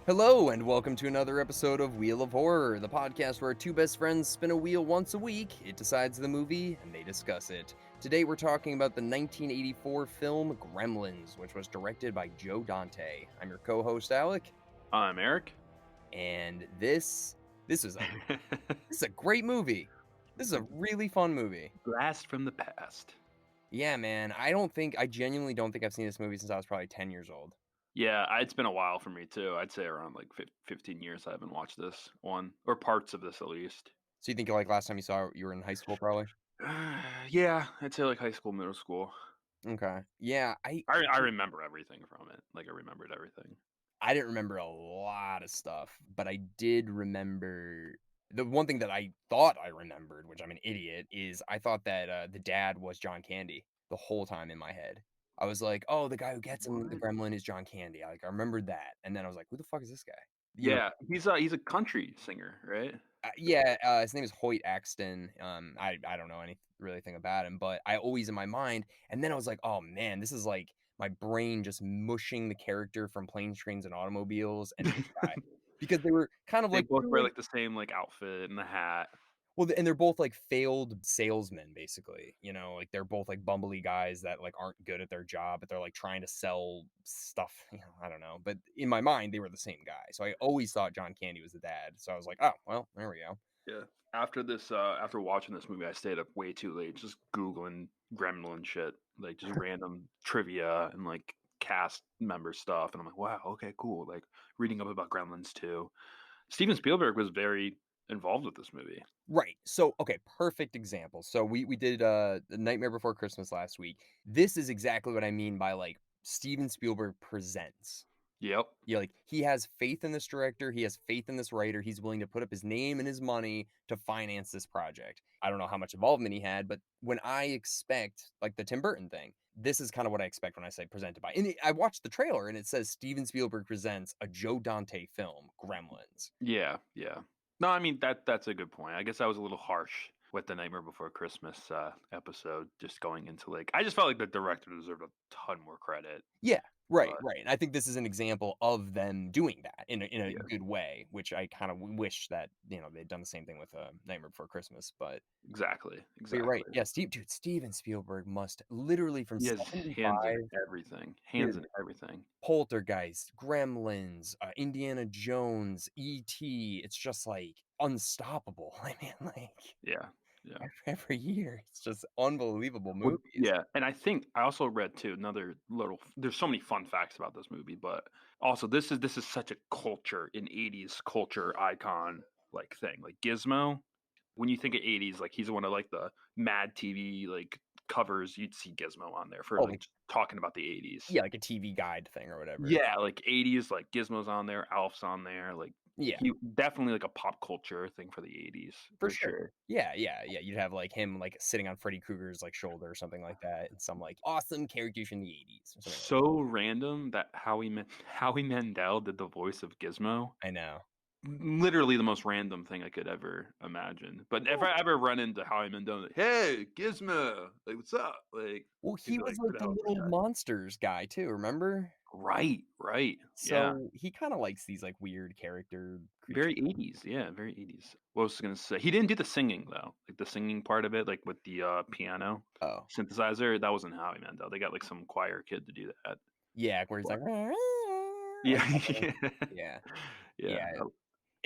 Hello, and welcome to another episode of Wheel of Horror, the podcast where two best friends spin a wheel once a week. It decides the movie, and they discuss it. Today, we're talking about the 1984 film Gremlins, which was directed by Joe Dante. I'm your co-host, Alec, I'm Eric. and this is a great movie. This is a really fun movie. Blast from the past. Yeah, man. I genuinely don't think I've seen this movie since I was probably 10 years old. Yeah, it's been a while for me too. I'd say around like 15 years I haven't watched this one, or parts of this at least. So you think like last time you saw it, you were in high school, probably? Yeah, I'd say like high school, middle school. Okay. Yeah, I remember everything from it. Like I remembered everything. I didn't remember a lot of stuff, but I did remember the one thing that I thought I remembered, which I'm an idiot, is I thought that, the dad was John Candy the whole time in my head. I was like, "Oh, the guy who gets him, the What? gremlin, is John Candy." I remembered that, and then I was like, "Who the fuck is this guy?" You know Yeah, he's a country singer, right? yeah, his name is Hoyt Axton. I don't know any really thing about him, but I always in my mind, and then I was like, "Oh, man, this is like my brain just mushing the character from Planes, Trains, and Automobiles and this guy." Because they were kind of They like both they're wear like like the same like outfit and the hat. well, and they're both like failed salesmen, basically. Like they're both like bumbly guys that like aren't good at their job, but they're like trying to sell stuff. I don't know. But in my mind, they were the same guy. So I always thought John Candy was the dad. So I was like, oh, well, there we go. Yeah. After watching this movie, I stayed up way too late just Googling Gremlin shit, like just random trivia and like cast member stuff. And I'm like, wow, okay, cool. Like reading up about Gremlins too. Steven Spielberg was very involved with this movie. Right. So, okay, perfect example. So we did The Nightmare Before Christmas last week. This is exactly what I mean by like Steven Spielberg presents. Yep. Yeah, like he has faith in this director, he has faith in this writer, he's willing to put up his name and his money to finance this project. I don't know how much involvement he had, but when I expect like the Tim Burton thing, this is kind of what I expect when I say presented by. And I watched the trailer and it says Steven Spielberg presents a Joe Dante film, Gremlins. Yeah, yeah. No, I mean that's a good point. I guess I was a little harsh with the Nightmare Before Christmas episode, just going into like I just felt like the director deserved a ton more credit. Yeah, right, But right. And I think this is an example of them doing that in a yeah, good way, which I kind of wish that they'd done the same thing with Nightmare Before Christmas. exactly, But you're right. exactly. Yeah, Steven Spielberg must literally from He has hands in 75, everything. Hands dude, in everything. Poltergeist, Gremlins, Indiana Jones, E.T. It's just like unstoppable. I mean, like Yeah, yeah. every year, it's just unbelievable Well, movies. yeah, and I think I also read too another little there's so many fun facts about this movie, but also this is such a culture, an 80s culture icon like thing. Like Gizmo, when you think of 80s, like he's one of like the Mad TV like covers, you'd see Gizmo on there for Oh, like talking about the 80s. yeah, like a TV guide thing or whatever. Yeah, like 80s, like Gizmo's on there, Alf's on there, like Yeah. he definitely like a pop culture thing for the 80s For for sure. sure. Yeah, yeah, yeah. You'd have like him like sitting on Freddy Krueger's like shoulder or something like that, and some like awesome character from the 80s or something like that. So random that Howie Mandel did the voice of Gizmo. I know. Literally the most random thing I could ever imagine. But if Well, I ever run into Howie Mandel, like, hey, Gizmo, like, what's up? Like, well, he'd he be was like, like "Who the the hell's this little guy?" monsters guy too, remember? Right, right, yeah. So he kind of likes these like weird character creatures. Very 80s, yeah, very 80s. What was I gonna say? He didn't do the singing though, like the singing part of it, like with the piano Oh, synthesizer. That wasn't Howie Mandel. They got like some choir kid to do that. yeah, where he's But like, like yeah, yeah, yeah, yeah.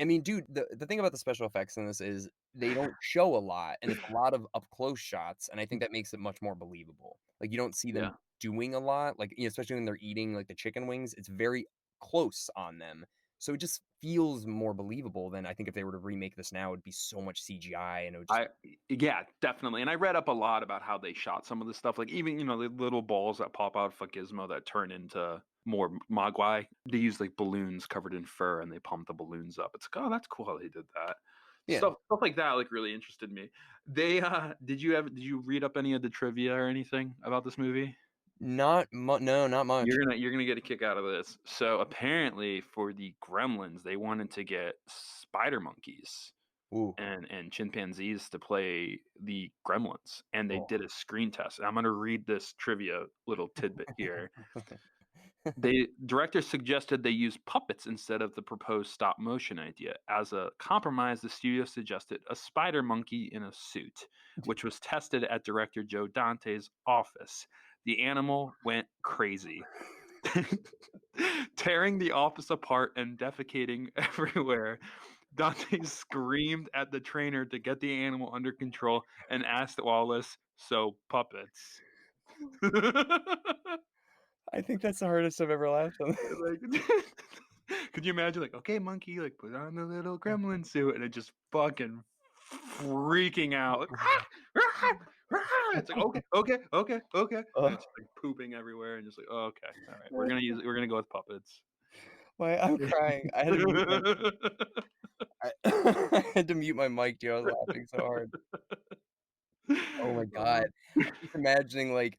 I mean, dude, the thing about the special effects in this is they don't show a lot, and it's a lot of up close shots, and I think that makes it much more believable. Like you don't see them yeah. doing a lot, like especially when they're eating like the chicken wings. It's very close on them, so it just feels more believable than I think if they were to remake this now. It'd be so much CGI, and it would just Yeah, definitely. And I read up a lot about how they shot some of this stuff. Like even, the little balls that pop out of Gizmo that turn into more Mogwai. They use like balloons covered in fur and they pump the balloons up. It's like, oh, that's cool how they did that. yeah. Stuff like that like really interested me. They did you read up any of the trivia or anything about this movie? No, not much. You're gonna get a kick out of this. So apparently for the Gremlins, they wanted to get spider monkeys Ooh, and chimpanzees to play the Gremlins, and they oh. did a screen test. I'm going to read this trivia little tidbit here. Director suggested they use puppets instead of the proposed stop motion idea. As a compromise, the studio suggested a spider monkey in a suit, which was tested at director Joe Dante's office. The animal went crazy, tearing the office apart and defecating everywhere. Dante screamed at the trainer to get the animal under control and asked Wallace, "So puppets?" I think that's the hardest I've ever laughed on. Like, could you imagine, like, okay, monkey, like, put on the little gremlin suit, and it just fucking freaking out, like, "Ah! Ah! Ah!" It's like, okay, okay, okay, okay, and Oh, it's like pooping everywhere, and just like, oh, okay, all right, we're gonna go with puppets. I'm crying. I had to mute my I I had to mute my mic, dude. I was laughing so hard. Oh my god. I'm just imagining, like,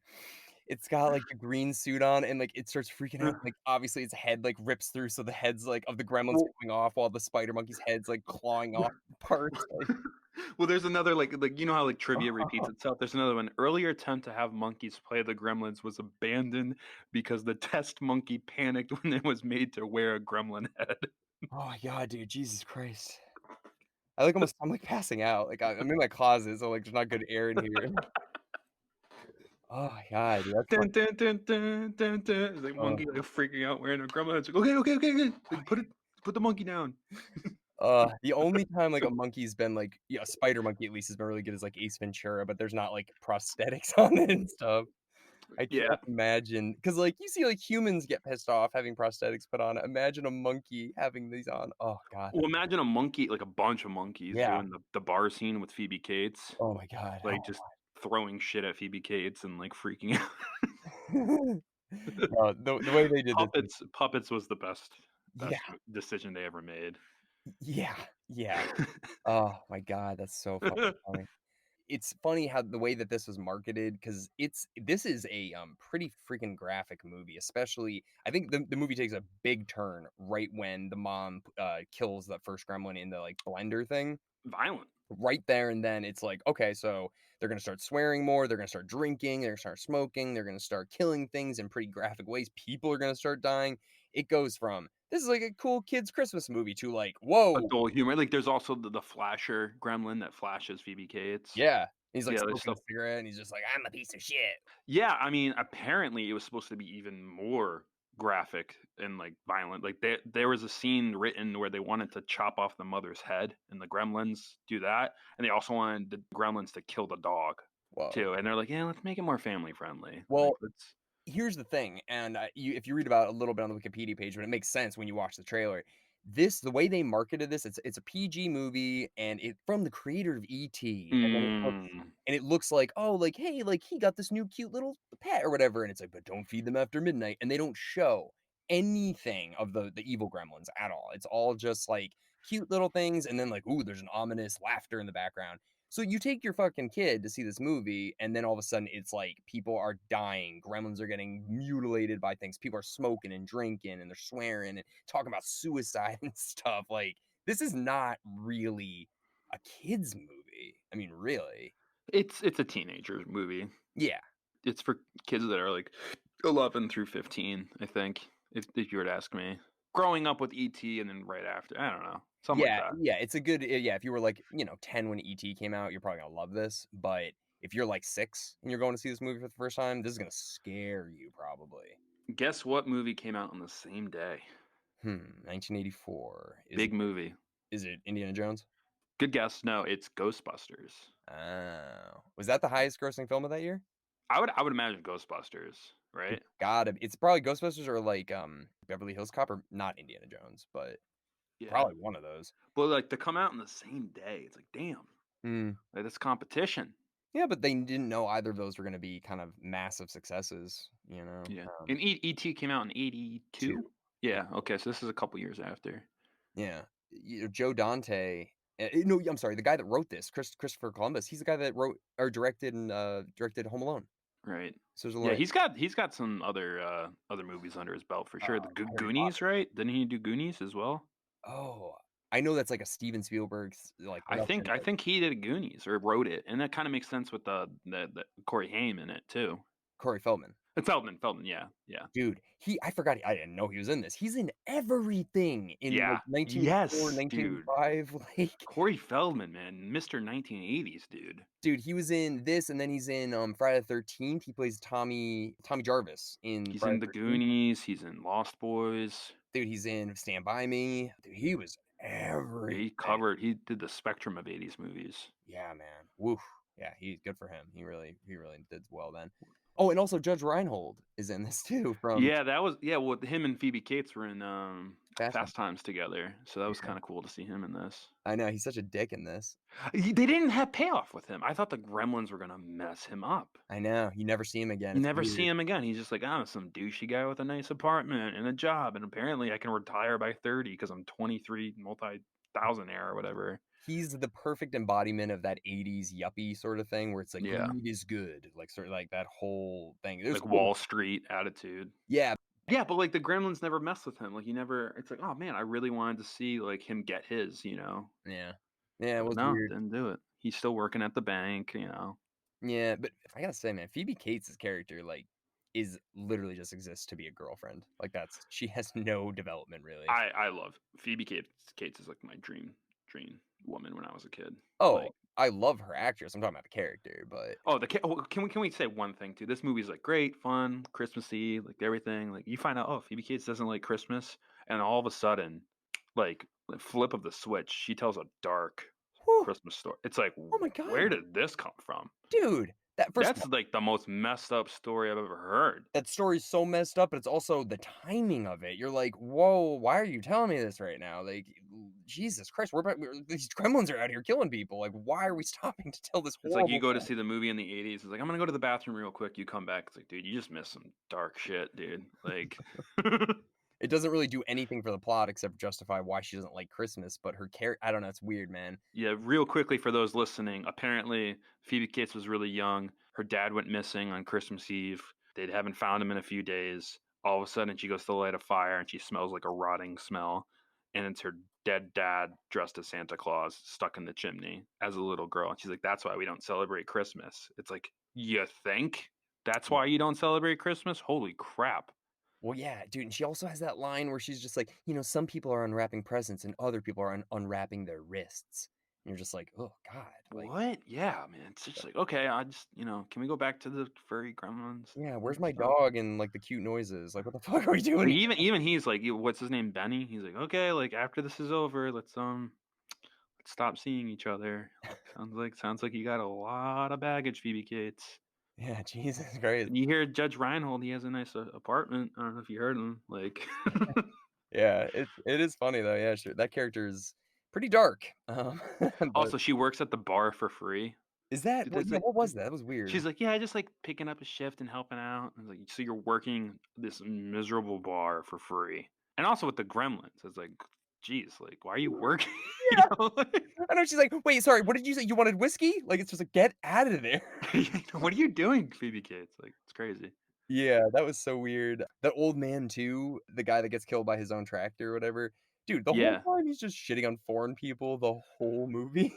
it's got, like, the green suit on and, like, it starts freaking out, like, obviously, its head, like, rips through, so the heads, like, of the gremlins Well, coming off while the spider monkey's head's, like, clawing off parts, like well, there's another like you know how like trivia repeats itself. There's another one. Earlier attempt to have monkeys play the Gremlins was abandoned because the test monkey panicked when it was made to wear a gremlin head. oh my god, dude, Jesus Christ. I'm, like, passing out, like, I'm in my closet, so, like, there's not good air in here. Oh my god, dude, that's Dun, dun, dun, dun, dun, dun. It's like fu monkey like freaking out wearing a gremlin head. It's like, okay, okay, okay, okay. Like, put the monkey down. The only time, like, a monkey's been, like yeah, a spider monkey at least has been really good is, like, Ace Ventura, but there's not, like, prosthetics on it and stuff. I Yeah. can't imagine because like, you see, like, humans get pissed off having prosthetics put on. Imagine a monkey having these on. Oh god. Well, imagine a monkey, like a bunch of monkeys Yeah. doing the bar scene with Phoebe Cates, Oh my god. like just throwing shit at Phoebe Cates and like freaking out. No, the way they did this is Puppets was the yeah, decision they ever made. yeah, yeah. Oh my god, that's so fucking funny. It's funny how the way that this was marketed because this is a, pretty freaking graphic movie, especially I think the movie takes a big turn right when the mom, kills the first gremlin in the, like, blender thing. Violent. Right there and then, it's like, okay, so they're gonna start swearing more, they're gonna start drinking, they're gonna start smoking, they're gonna start killing things in pretty graphic ways, people are gonna start dying. It goes from, "This is like a cool kid's Christmas movie," to like, "Whoa." Adult humor. Like there's also the flasher gremlin that flashes Phoebe Cates. Yeah. He's, like, Yeah, there's smoking a stuff. cigarette, and he's just like, "I'm a piece of shit." Yeah, I mean, apparently it was supposed to be even more graphic and like violent. Like there was a scene written where they wanted to chop off the mother's head and the gremlins do that. And they also wanted the gremlins to kill the dog Whoa. too. And they're like, yeah, let's make it more family friendly. Like Well, let's here's the thing, and, if you read about it a little bit on the Wikipedia page, but it makes sense when you watch the trailer. The way they marketed this, it's a PG movie, and it from the creator of E.T., mm, and it looks like, "Oh, like, hey, like, he got this new cute little pet or whatever," and it's like, "But don't feed them after midnight," and they don't show anything of the evil gremlins at all. It's all just, like, cute little things, and then, like, ooh, there's an ominous laughter in the background. So you take your fucking kid to see this movie, and then all of a sudden it's like people are dying, gremlins are getting mutilated by things, people are smoking and drinking, and they're swearing and talking about suicide and stuff. Like, this is not really a kid's movie. I mean, really. it's a teenager movie. Yeah. It's for kids that are like 11 through 15, I think. If you were to ask me, growing up with ET and then right after, I don't know, something like Yeah, that. yeah, it's a good yeah, if you were, like, 10 when E.T. came out, you're probably gonna love this, but if you're, like, 6 and you're going to see this movie for the first time, this is gonna scare you probably. Guess what movie came out on the same day? 1984. Big movie. Is it Indiana Jones? Good guess. No, it's Ghostbusters. Oh. Was that the highest grossing film of that year? I would imagine Ghostbusters, right? It's gotta it's probably Ghostbusters or, like, Beverly Hills Cop or not Indiana Jones, but Yeah. probably one of those. But like to come out on the same day, it's like damn, Mm. like that's competition. Yeah, but they didn't know either of those were gonna be kind of massive successes, Yeah. And ET came out in 2. 82. Yeah. Okay. So this is a couple years after. Yeah. Joe Dante no, I'm sorry, the guy that wrote this, Christopher Columbus, he's the guy that wrote or directed and, directed Home Alone. Right. So there's a Yeah, lot he's got some other movies under his belt for sure. The Harry Potter. Goonies, right? Didn't he do Goonies as well? Oh, I know that's like a Steven Spielberg's, like, I think production, I but think he did Goonies or wrote it, and that kind of makes sense with the Corey Haim in it too. Corey Feldman. Feldman, yeah, yeah. Dude, I forgot I didn't know he was in this. He's in everything in, Yeah. like, 1984, Yes, dude. 1985, like, Corey Feldman, man, Mr. 1980s, dude. dude, he was in this, and then he's in, Friday the 13th. He plays Tommy Jarvis in He's Friday in The the 13th. Goonies, he's in Lost Boys. Dude, he's in Stand By Me. Dude, he was everything. He did the spectrum of 80s movies. Yeah, man. Woof. Yeah, he's good for him. He really did well then. Oh, and also Judge Reinhold is in this too from Yeah, that was yeah, well, him and Phoebe Cates were in, Fast Times. Fast Times together, so that was Yeah. kinda cool to see him in this. I know, he's such a dick in this. They didn't have payoff with him. I thought the Gremlins were gonna mess him up. I know. You never see him again. You It's never see weird. him again. He's just like, "I'm some douchey guy with a nice apartment and a job, and apparently I can retire by 30 because 'cause I'm 23 multi-thousandaire," or whatever. He's the perfect embodiment of that 80s yuppie sort of thing where it's like Yeah, greed is good, like sort of like that whole thing. It was like cool. Wall Street attitude. Yeah. Yeah, but, like, the Gremlins never messed with him, like, he never it's like, "Oh, man, I really wanted to see, like, him get his," you know? Yeah. Yeah, it But was no, weird. didn't do it. He's still working at the bank, you know? Yeah, but I gotta say, man, Phoebe Cates' character, like, is literally just exists to be a girlfriend. Like, she has no development really. I love Phoebe Cates is, like, my dream woman when I was a kid. Oh, Like I love her actress. I'm talking about the character, but oh, can we say one thing too? This movie's, like, great, fun, Christmassy, like, everything, like, you find out, oh, Phoebe Cates doesn't like Christmas, and all of a sudden, like, the flip of the switch, she tells a dark whew, Christmas story. It's like, oh my god, where did this come from? dude, that first of That's, all, like, the most messed up story I've ever heard. that story's so messed up, but it's also the timing of it. You're like, "Whoa, why are you telling me this right now?" Like, Jesus Christ, these gremlins are out here killing people. Like, why are we stopping to tell this It's like you horrible go to story? see the movie in the '80s, it's like, "I'm gonna go to the bathroom real quick," you come back, it's like, "Dude, you just missed some dark shit, dude." Like It doesn't really do anything for the plot except justify why she doesn't like Christmas, but her I don't know, it's weird, man. Yeah, real quickly for those listening, apparently Phoebe Cates was really young. Her dad went missing on Christmas Eve. They haven't found him in a few days. All of a sudden, she goes to light a fire and she smells like a rotting smell. And it's her dead dad dressed as Santa Claus stuck in the chimney as a little girl. And she's like, "That's why we don't celebrate Christmas." It's like, you think that's why you don't celebrate Christmas? Holy crap. Well, yeah, dude, and she also has that line where she's just like, some people are unwrapping presents and other people are unwrapping their wrists. And you're just like, "Oh god." Like, What? Yeah, man. It's just like, okay, I just, can we go back to the furry gremlins yeah, and where's my stuff? dog and like the cute noises? Like, what the fuck are we doing Like here? even he's like, what's his name, Benny? He's like, okay, like after this is over, let's stop seeing each other. Like sounds like you got a lot of baggage, Phoebe Cates. Yeah, Jesus Christ. And you hear Judge Reinhold, he has a nice apartment. I don't know if you heard him. Like, Yeah, it is funny though. Yeah, sure. That character is pretty dark. But also she works at the bar for free. is that Dude, what? that's Yeah, like what was that? That was weird. she's like, yeah, I just like picking up a shift and helping out. And like, so you're working this miserable bar for free, and also with the Gremlins. It's like, geez, like, why are you working? you Yeah, know, I know. She's like, "Wait, sorry, what did you say? You wanted whiskey?" Like, it's just like, get out of there. what are you doing, Phoebe Cates? Like, it's crazy. Yeah, that was so weird. That old man too, the guy that gets killed by his own tractor or whatever. Dude, the whole Yeah. time he's just shitting on foreign people the whole movie.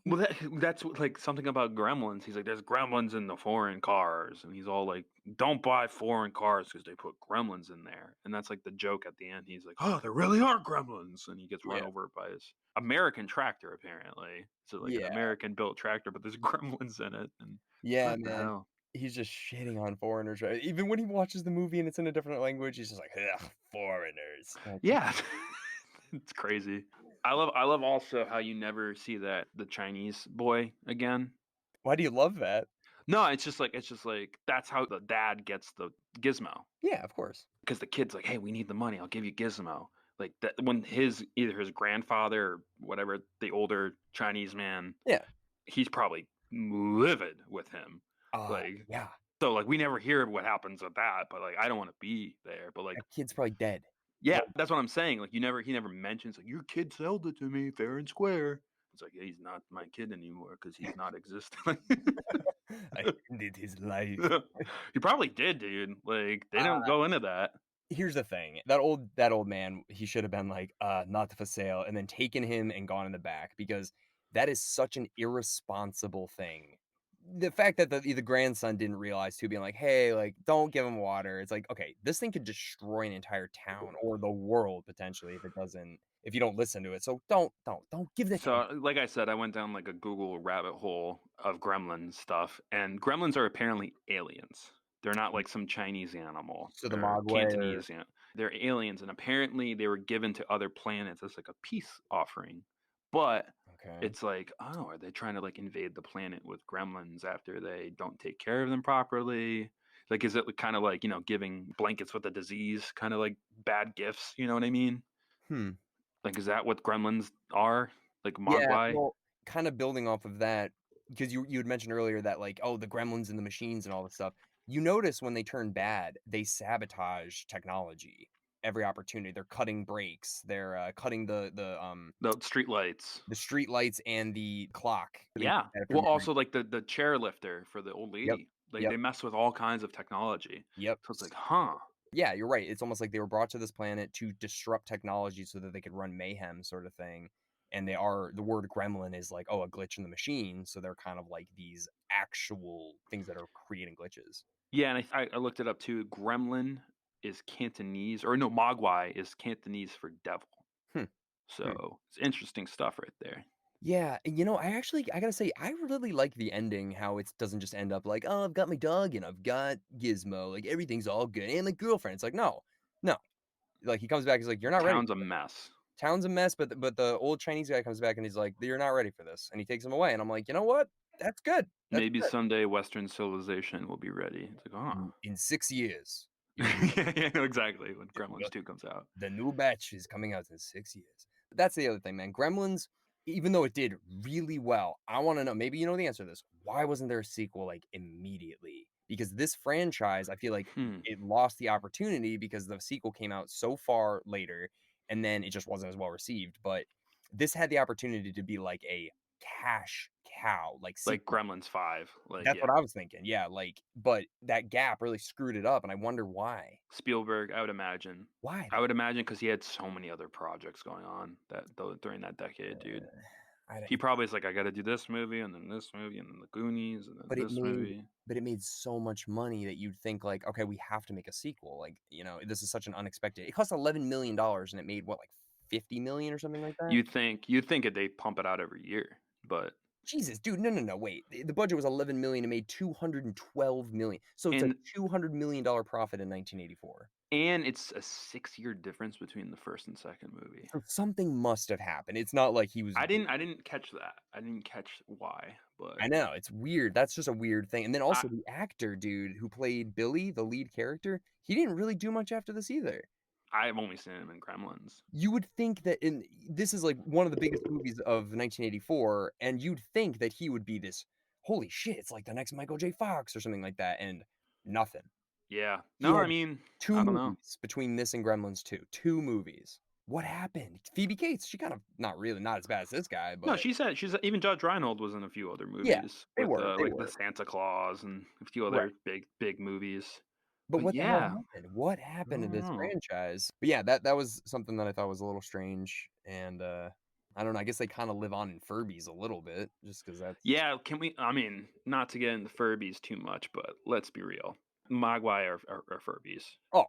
Well, that's like something about Gremlins. He's like, there's Gremlins in the foreign cars, and he's all like, don't buy foreign cars because they put Gremlins in there. And that's like the joke at the end. He's like, oh, there really are Gremlins, and he gets run Yeah. over by his American tractor. Apparently, so like an Yeah. American built tractor, but there's Gremlins in it. And Yeah, what the man. hell? He's just shitting on foreigners, right? Even when he watches the movie and it's in a different language, he's just like, "Ugh, foreigners." Like, Yeah, it's crazy. I love also how you never see the Chinese boy again. why do you love that? No, it's just like that's how the dad gets the gizmo Yeah, of course. because the kid's like, "Hey, we need the money. I'll give you gizmo." Like that when either his grandfather or whatever the older Chinese man, Yeah. he's probably livid with him. Like Yeah. so, like we never hear what happens with that, but like I don't want to be there. But like That kid's probably dead. yeah, that's what I'm saying. Like he never mentions like your kid sold it to me fair and square. It's like yeah, he's not my kid anymore because he's not existing. I ended his life. He probably did, dude. Like they Uh, don't go into that. Here's the thing. That old man, he should have been like, not for sale, and then taken him and gone in the back because that is such an irresponsible thing. the fact that the grandson didn't realize too, being like, "Hey, like, don't give him water." It's like, okay, this thing could destroy an entire town or the world potentially if you don't listen to it. So don't give the So, thing. like I said, I went down like a Google rabbit hole of Gremlin stuff, and Gremlins are apparently aliens. They're not like some Chinese animal So the or Mogwai or Cantonese they're aliens, and apparently they were given to other planets as like a peace offering. But okay. it's like, oh, are they trying to like invade the planet with gremlins after they don't take care of them properly? Like, is it kind of like, giving blankets with a disease, kind of like bad gifts? You know what I mean? Hmm. Like, is that what gremlins are? Like Yeah, Mogwai? well, kind of building off of that, because you had mentioned earlier that, like, oh, the gremlins and the machines and all this stuff. You notice when they turn bad, they sabotage technology every opportunity. They're cutting brakes, they're, cutting The street lights. the street lights and the clock. They do Yeah. that if Well, everybody. also like the chair lifter for the old Yep, lady. Like yep, they mess with all kinds of technology. yep. So it's like, huh? Yeah, you're right. It's almost like they were brought to this planet to disrupt technology so that they could run mayhem sort of thing. And the word gremlin is like, oh, a glitch in the machine. So they're kind of like these actual things that are creating glitches. Yeah, and I looked it up too. Gremlin is Cantonese, or no, Mogwai is Cantonese for devil. Hmm. Hmm. So it's interesting stuff right there. Yeah, and I gotta say, I really like the ending, how it doesn't just end up like, oh, I've got my dog and I've got Gizmo, like everything's all good, and my girlfriend. It's like, no, no. Like he comes back, he's like, you're not ready. Town's a mess. Town's a mess, but the old Chinese guy comes back and he's like, "You're not ready for this," and he takes him away, and I'm like, "You know what? That's good. That's Maybe good. someday Western civilization will be ready. It's like, oh. In 6 years, you'll be Yeah, yeah, no, exactly. When ready. Gremlins 2 comes out. The new batch is coming out in 6 years." But that's the other thing, man. Gremlins, even though it did really well, I wanna know, maybe you know the answer to this, why wasn't there a sequel, like, immediately? Because this franchise, I feel like Hmm. it lost the opportunity because the sequel came out so far later, and then it just wasn't as well received, but this had the opportunity to be like a cash cow, like, Like sequel. Gremlins 5. Like, That's what yeah. I was thinking, yeah, like, but that gap really screwed it up, and I wonder why. Spielberg, I would imagine. Why, I though? would imagine because he had so many other projects going on during that decade, dude. I He don't. probably is like, I got to do this movie and then this movie and then the Goonies and then But it this made movie. but it made so much money that you'd think like, "Okay, we have to make a sequel." Like, this is such an unexpected it cost $11,000,000 and it made what, like 50,000,000 or something like that? You'd think they pump it out every year, but Jesus, dude, no, no, no, wait. The budget was 11,000,000, it made 212,000,000. So it's a and $200,000,000 profit in 1984. and it's a 6-year difference between the first and second movie. So something must have happened. It's not like he was. I didn't catch that. I didn't catch why, but I know, it's weird. That's just a weird thing. And then I also the actor, dude, who played Billy, the lead character, he didn't really do much after this either. I've only seen him in Gremlins. You would think that in this is like one of the biggest movies of 1984, and you'd think that he would be this, holy shit, it's like the next Michael J. Fox or something like that, and nothing. Yeah. He No, I had mean, 2 I don't know. movies between this and Gremlins 2. 2 movies. What happened? Phoebe Cates, she kind of not as bad as this guy, No, but she's even Judge Reinhold was in a few other yeah, movies they with were, they like the were. Santa Claus and a few Right. other big movies. But But what the hell yeah, happened? What I happened to don't this know. franchise? But yeah, that was something that I thought was a little strange, and, I don't know, I guess they kinda live on in Furbies a little bit just because that's. Yeah, can we? I mean, not to get into Furbies too much, but let's be real. Mogwai are Furbies. Oh,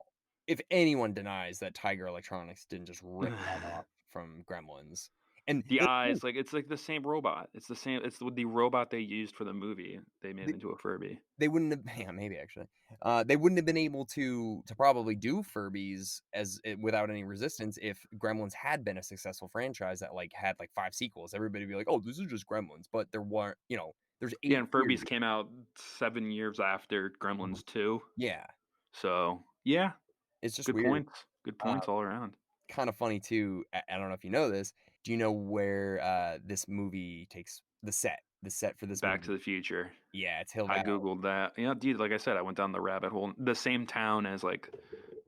if anyone denies that Tiger Electronics didn't just rip that off from Gremlins, and The they eyes, like it's like the same robot. It's the same. It's the robot they used for the movie. They made they into a Furby. they wouldn't have yeah, maybe actually. They wouldn't have been able to probably do Furbies without any resistance if Gremlins had been a successful franchise that, like, had, like, 5 sequels. Everybody would be like, "Oh, this is just Gremlins," but there weren't there's Yeah, 8 and years. Furbies came out 7 years after Mhm. Gremlins 2. Yeah, So yeah, it's just good weird. points. Good Uh, points all around. Kinda funny too, I don't know if you know this. Do you know where, this movie takes the set for this Back movie? to the Future. Yeah, it's Hill I Valley. googled that. Yeah, dude, like I said, I went down the rabbit hole. The same town as like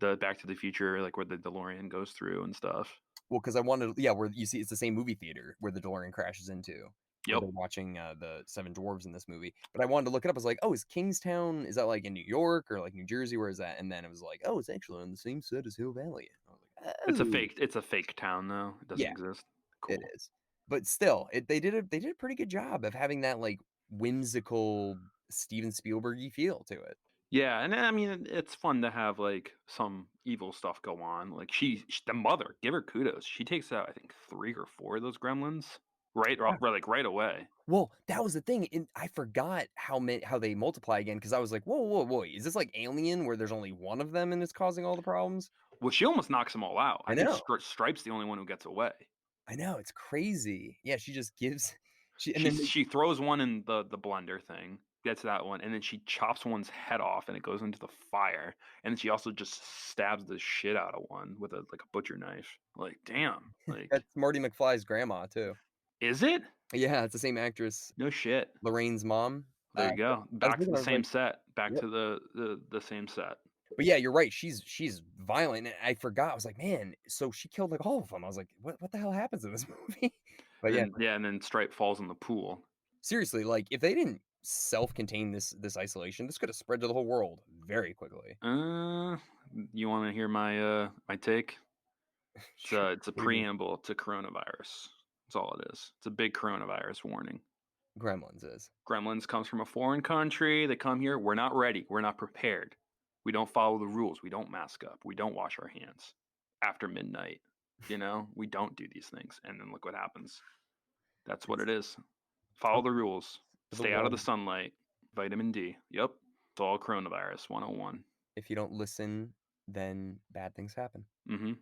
the Back to the Future, like where the DeLorean goes through and stuff. Well, because I wanted yeah, where you see it's the same movie theater where the DeLorean crashes into, where Yep. they're watching, the 7 Dwarves in this movie, but I wanted to look it up. I was like, "Oh, is Kingstown is that, like, in New York or, like, New Jersey? Where is that?" And then it was like, "Oh, it's actually on the same set as Hill Valley." And I was like, "Oh." It's a fake town though. It doesn't Yeah, exist. it Cool. is. But still, they did a pretty good job of having that, like, whimsical Steven Spielberg-y feel to it. Yeah, and I mean, it's fun to have like some evil stuff go on. Like the mother, give her kudos. She takes out I think 3 or 4 of those gremlins right away. Well, that was the thing, and I forgot how they multiply again because I was like, "Whoa, whoa, whoa, is this like Alien where there's only one of them and it's causing all the problems?" Well, she almost knocks them all out. I I think know, Stripe's the only one who gets away. I know, it's crazy. Yeah, she just gives she and She then they she throws one in the blender thing, gets that one, and then she chops one's head off, and it goes into the fire. And then she also just stabs the shit out of one with a butcher knife. Like, damn. Like, that's Marty McFly's grandma too. is it? Yeah, it's the same actress, No shit. Lorraine's mom. There you go. I was Back to looking, the I was same like, set. Back "Yep." to the same set. But yeah, you're right, she's violent, and I forgot, I was like, "Man, so she killed, like, all of them." I was like, "What the hell happens in this movie?" But And yeah, then yeah, and then Stripe falls in the pool. seriously, like, if they didn't self-contain this isolation, this could have spread to the whole world very quickly. Uh, you want to hear my take? Sure. It's a What do you mean? preamble to coronavirus. That's all it is. It's a big coronavirus warning. Gremlins is. Gremlins comes from a foreign country. They come here. We're not ready. We're not prepared. We don't follow the rules. We don't mask up. We don't wash our hands after midnight. We don't do these things. And then look what happens. That's what It's it is. Follow the rules. for the Stay out of the one. sunlight. Vitamin D. Yep. It's all coronavirus 101. If you don't listen, then bad things happen. Hmm.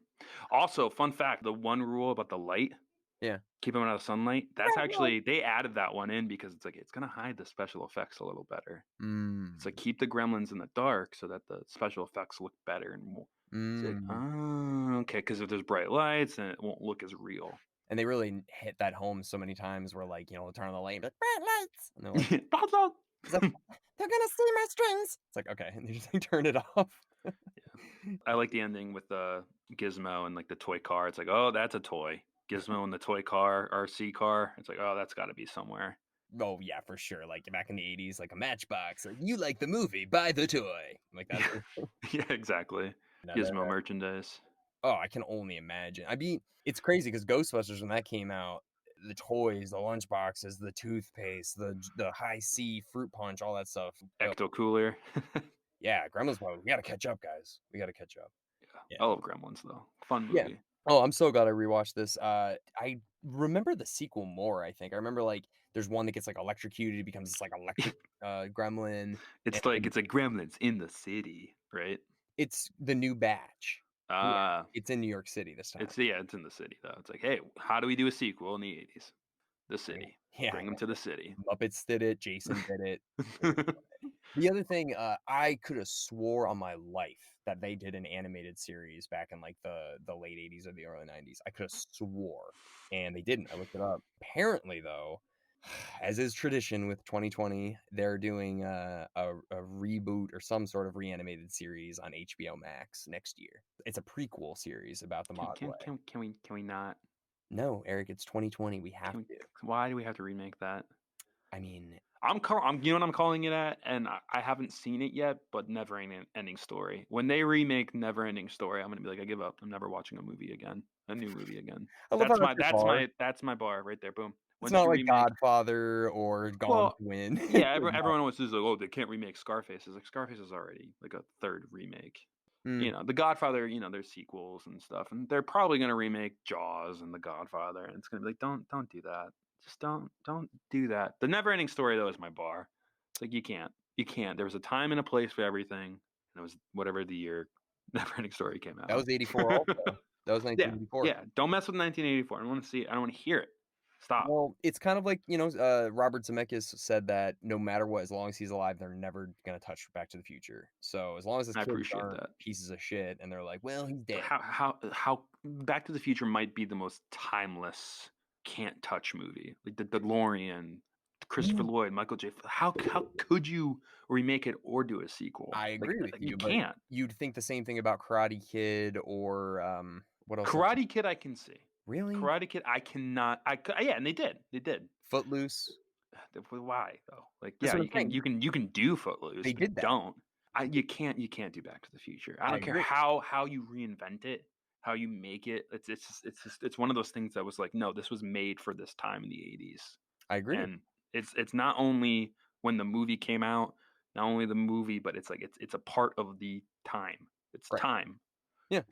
Also, fun fact, the one rule about the light, Yeah. keep them out of sunlight, that's actually, they added that one in because it's like, it's going to hide the special effects a little better. Mm. It's like, keep the gremlins in the dark so that the special effects look better and more. It's like, Mm. oh, okay, because if there's bright lights, then it won't look as real. And they really hit that home so many times where, like, they'll turn on the light and be like, "Bright lights!" And they're like, "'Cause they're gonna see my strings." It's like, "Okay," and they just, like, turn it off. I like the ending with the Gizmo and like the toy car. It's like, oh, that's a toy. Gizmo and the toy car, RC car. It's like, oh, that's got to be somewhere. Oh, yeah, for sure, like, back in the '80s, like a Matchbox, like, "You like the movie, buy the toy." Like, that's Yeah, exactly. no, Gizmo merchandise. oh, I can only imagine. I mean, it's crazy because Ghostbusters, when that came out, the toys, the lunch boxes, the toothpaste, the high C fruit punch, all that stuff. Ecto Cooler. Yeah, Gremlins mode. We gotta catch up, guys. We gotta catch up. Yeah, Yeah. I love Gremlins though. Fun Yeah. movie. Oh, I'm so glad I rewatched this. I remember the sequel more, I think. I remember, like, there's one that gets, like, electrocuted, he becomes this, like, electric, gremlin, and It's like Gremlins in the city, right? it's the new batch. Yeah, Ah, it's in New York City this time. it's in the city though. It's like, hey, how do we do a sequel in the 80s? The Bring city. yeah, Bring them to the city. Muppets did it, Jason did it. The other thing, I could have swore on my life that they did an animated series back in, like, the late '80s or the early '90s. I could have swore, and they didn't. I looked it up. Apparently, though, as is tradition with 2020, they're doing a reboot or some sort of reanimated series on HBO Max next year. It's a prequel series about the Mogwai. Can we not? No, Eric, it's 2020. We have Can we, to. why do we have to remake that? I mean, You know what I'm calling it at, and I haven't seen it yet. But Never Ending Story. When they remake Never Ending Story, I'm gonna be like, I give up. I'm never watching a movie again. A new movie again. I love how that's your bar. That's my bar right there. Boom. It's Once not you like remake, Godfather or Gone to well, Win. yeah, everyone always says like, oh, they can't remake Scarface. It's like Scarface is already like a third remake. Mm, The Godfather, there's sequels and stuff, and they're probably gonna remake Jaws and The Godfather, and it's gonna be like, don't do that. Just don't do that. The Never Ending Story though is my bar. It's like you can't. There was a time and a place for everything, and it was whatever the year Never Ending Story came that out. was '84 also. That was Yeah, 1984. yeah. Don't mess with 1984. I don't want to see it. I don't want to hear it. Stop. Well, it's kind of like, Robert Zemeckis said that no matter what, as long as he's alive, they're never gonna touch Back to the Future. So as long as his I kids appreciate aren't that. pieces of shit and they're like, "Well, he's dead." How Back to the Future might be the most timeless, can't touch movie. Like the DeLorean, Christopher Mm. Lloyd, Michael J. How could you remake it or do a sequel? I Like agree with you you, but can't. you'd think the same thing about Karate Kid or, what else is Karate Kid, I can see. really? Karate Kid, I cannot. Yeah, and they did. They did. Footloose? Why though? Like, That's yeah, what I'm saying. you can do Footloose, They but did that. don't. You can't do Back to the Future. I I don't care agree. how you reinvent it, how you make it. It's one of those things that was like, no, this was made for this time in the 80s, I agree. and It's not only when the movie came out, not only the movie, but it's like it's a part of the time. It's Right. time. Yeah.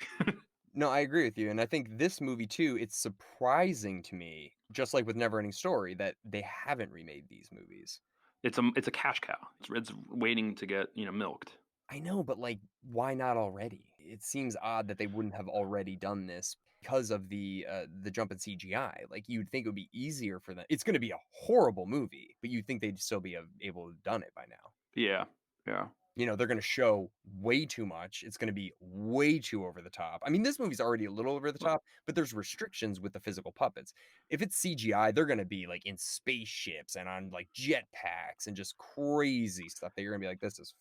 No, I agree with you, and I think this movie too, it's surprising to me, just like with Neverending Story, that they haven't remade these movies. It's a cash cow. It's waiting to get, milked. I know, but, like, why not already? It seems odd that they wouldn't have already done this because of the jump in CGI. Like, you'd think it would be easier for them. It's gonna be a horrible movie, but you'd think they'd still be, able to have done it by now. Yeah. Yeah. You know, they're gonna show way too much. It's gonna be way too over the top. I mean, this movie's already a little over the top, but there's restrictions with the physical puppets. If it's CGI, they're gonna be, like, in spaceships and on, like, jetpacks and just crazy stuff that you're gonna be like, "This is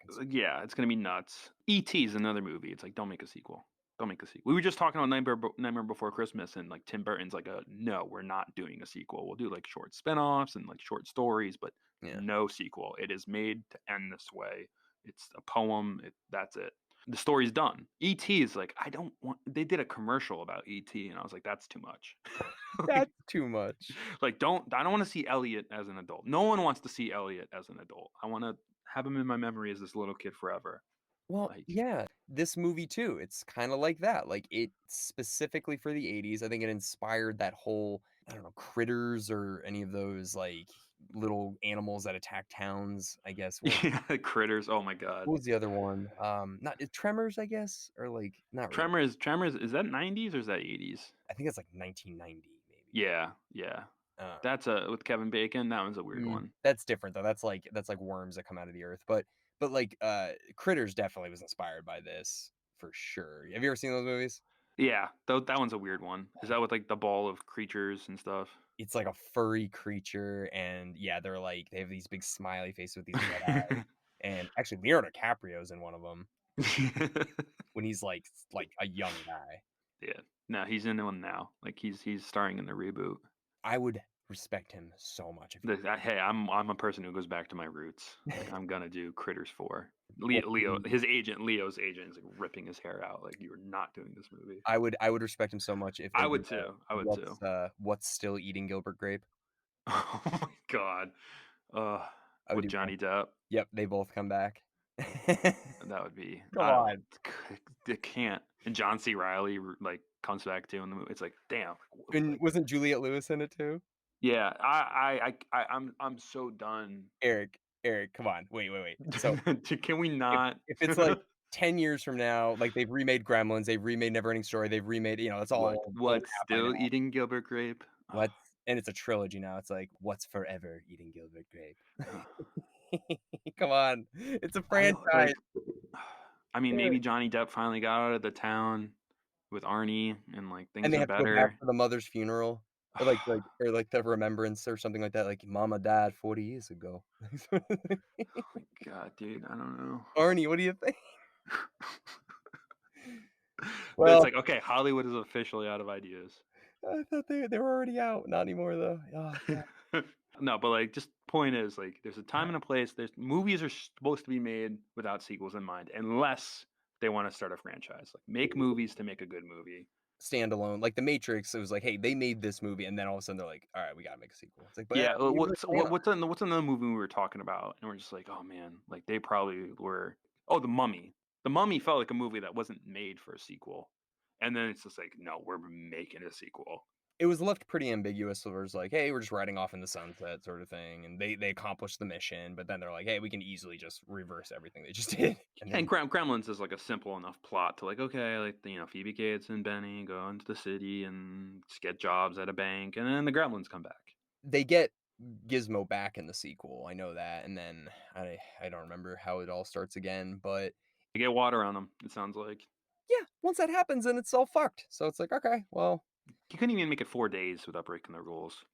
fucking Yeah, it's gonna be nuts. E.T. is another movie. It's like, don't make a sequel. Don't make a sequel. We were just talking about Nightmare Before Christmas, and like Tim Burton's like, no, we're not doing a sequel. We'll do like short spin-offs and like short stories, but yeah." no sequel. It is made to end this way. It's a poem. That's it. The story's done. E.T. is like, I don't want. They did a commercial about E.T. and I was like, that's too much. like, That's too much. I don't want to see Elliot as an adult. No one wants to see Elliot as an adult. I want to have him in my memory as this little kid forever. Well, Like, yeah, this movie too, it's kinda like that, like, it specifically for the '80s, I think it inspired that whole, I don't know, Critters or any of those, like, little animals that attack towns, I guess. yeah, critters. Oh my god. What was the other one? Not Tremors, I guess? Or, like, not really. Tremors. Is that 90s or is that 80s? I think it's, like, 1990 maybe. Yeah, yeah. Um, That's a with Kevin Bacon. That one's a weird one. that's different though, that's like worms that come out of the earth, but, like, Critters definitely was inspired by this, for sure. Have you ever seen those movies? Yeah, though that one's a weird one. Is that with like the ball of creatures and stuff? It's like a furry creature, and yeah, they're like they have these big smiley faces with these red eyes, and actually Leonardo DiCaprio's in one of them when he's like a young guy. yeah. No, he's in one now. Like he's starring in the reboot. I would respect him so much if he Hey, I'm a person who goes back to my roots. Like I'm gonna do Critters 4. well, Leo, Leo's agent is like ripping his hair out. Like you're not doing this movie. I would respect him so much if they I did would too. I would too. What's Still Eating Gilbert Grape? Oh my god. Uh, I would with do that. Johnny Depp, Yep, they both come back. that would be. Come on. They can't. And John C. Riley like comes back too in the movie. It's like, damn. And wasn't Juliette Lewis in it too? Yeah, I'm so done. Eric, come on. Wait. So Can we if not? if it's like 10 years from now, like they've remade Gremlins, they've remade Neverending Story, they've remade, it's all old What? hat by Still now. eating Gilbert Grape? What's and it's a trilogy now. It's like, what's forever eating Gilbert Grape? Come on. It's a I franchise. like. I mean, Eric. maybe Johnny Depp finally got out of the town with Arnie, and like And things they are have to go back better. for the mother's funeral or like the remembrance or something like that, like mama died 40 years ago. God, dude, I don't know. Arnie, what do you think? But it's Well, like, okay, Hollywood is officially out of ideas. I thought they were already out. Not anymore though. Oh, God. No, but like, just point is like, there's a time and a place. There's movies are supposed to be made without sequels in mind, unless they want to start a franchise. Like, make movies to make a good movie. Standalone. Like The Matrix, it was like, hey, they made this movie, and then all of a sudden they're like, all right, we gotta make a sequel. It's like, but Yeah, you really plan on what's another movie we were talking about, and we're just like, oh man, like they probably were. Oh, The Mummy. The Mummy felt like a movie that wasn't made for a sequel, and then it's just like, no, we're making a sequel. it was left pretty ambiguous. So it was like, hey, we're just riding off in the sunset sort of thing. And they accomplished the mission, but then they're like, hey, we can easily just reverse everything they just did. And And then Gremlins is like a simple enough plot to like, okay, like Phoebe Cates and Benny go into the city and just get jobs at a bank, and then the Gremlins come back. they get Gizmo back in the sequel. I know that. And then I don't remember how it all starts again, but They get water on them. It sounds like yeah, once that happens, then it's all fucked. So it's like, okay, well, you couldn't even make it 4 days without breaking the rules.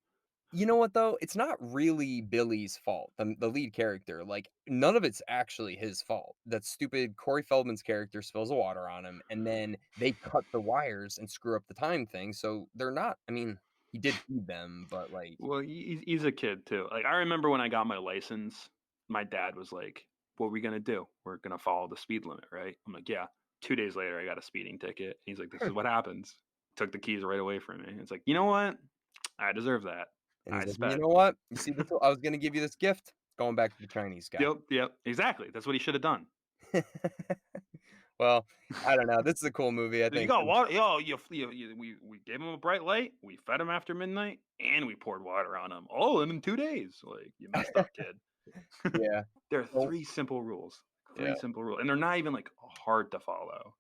you know what though? It's not really Billy's fault. The lead character, like none of it's actually his fault. That stupid Corey Feldman's character spills the water on him, and then they cut the wires and screw up the time thing. So they're not. I mean, he did feed them, but like, Well, he's a kid too. Like I remember when I got my license, my dad was like, "What are we gonna do? We're gonna follow the speed limit, right?" I'm like, "Yeah." 2 days later, I got a speeding ticket. He's like, "This is what happens." Took the keys right away from me. It's like, you know what? I deserve that. And I he's like, "You spent. know what? You see this? I was gonna give you this gift. Going back to the Chinese guy." Yep, exactly. That's what he should have done. Well, I don't know. This is a cool movie, I You think. got water? Yo, we gave him a bright light. We fed him after midnight, and we poured water on him. All in 2 days. Like you messed up, kid. Yeah. There are Well, three simple rules. yeah. Three simple rules, and they're not even like hard to follow.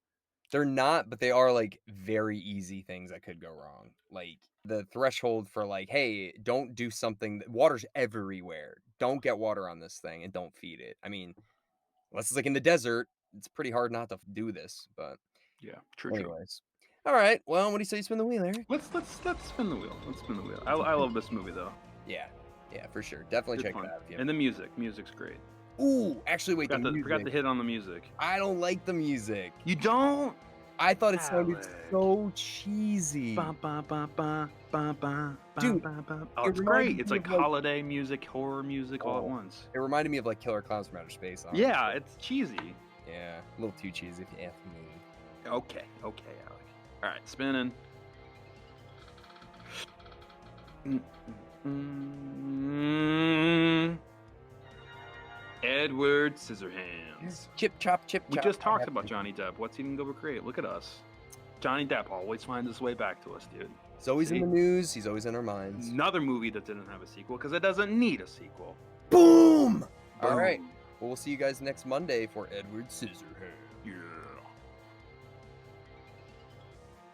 They're not, but they are, like, very easy things that could go wrong. Like, the threshold for, like, "Hey, don't do something that water's everywhere. Don't get water on this thing and don't feed it." I mean, unless it's, like, in the desert, it's pretty hard not to do this, but Yeah, true. anyways. Alright, well, what do you say you spin the wheel, Eric? Let's spin the wheel. Let's spin the wheel. I love this movie though. Yeah. Yeah, for sure. Definitely It's check it fun, out if you and the music's great. Ooh, actually, wait, the Forgot music. to hit on the music. I don't like the music. You don't? I thought it sounded Alec. so cheesy. Ba, ba, ba, ba, ba, ba, ba, Dude, ba, ba. Oh, it it's great. reminded It's me like of, like holiday music, horror music all at oh, once. it reminded me of, like, Killer Clowns from Outer Space, honestly. Yeah, it's cheesy. Yeah, a little too cheesy if you ask me. Okay, Alec. All right, spinning. Mm, mm, Edward Scissorhands. Chip chop, chip We chop. just I talked have about to- Johnny Depp. What's he gonna go create? Look at us. Johnny Depp always finds his way back to us, dude. He's always See? in the news. He's always in our minds. Another movie that didn't have a sequel because it doesn't need a sequel. Boom! All right. Boom. Well, we'll see you guys next Monday for Edward Scissorhands.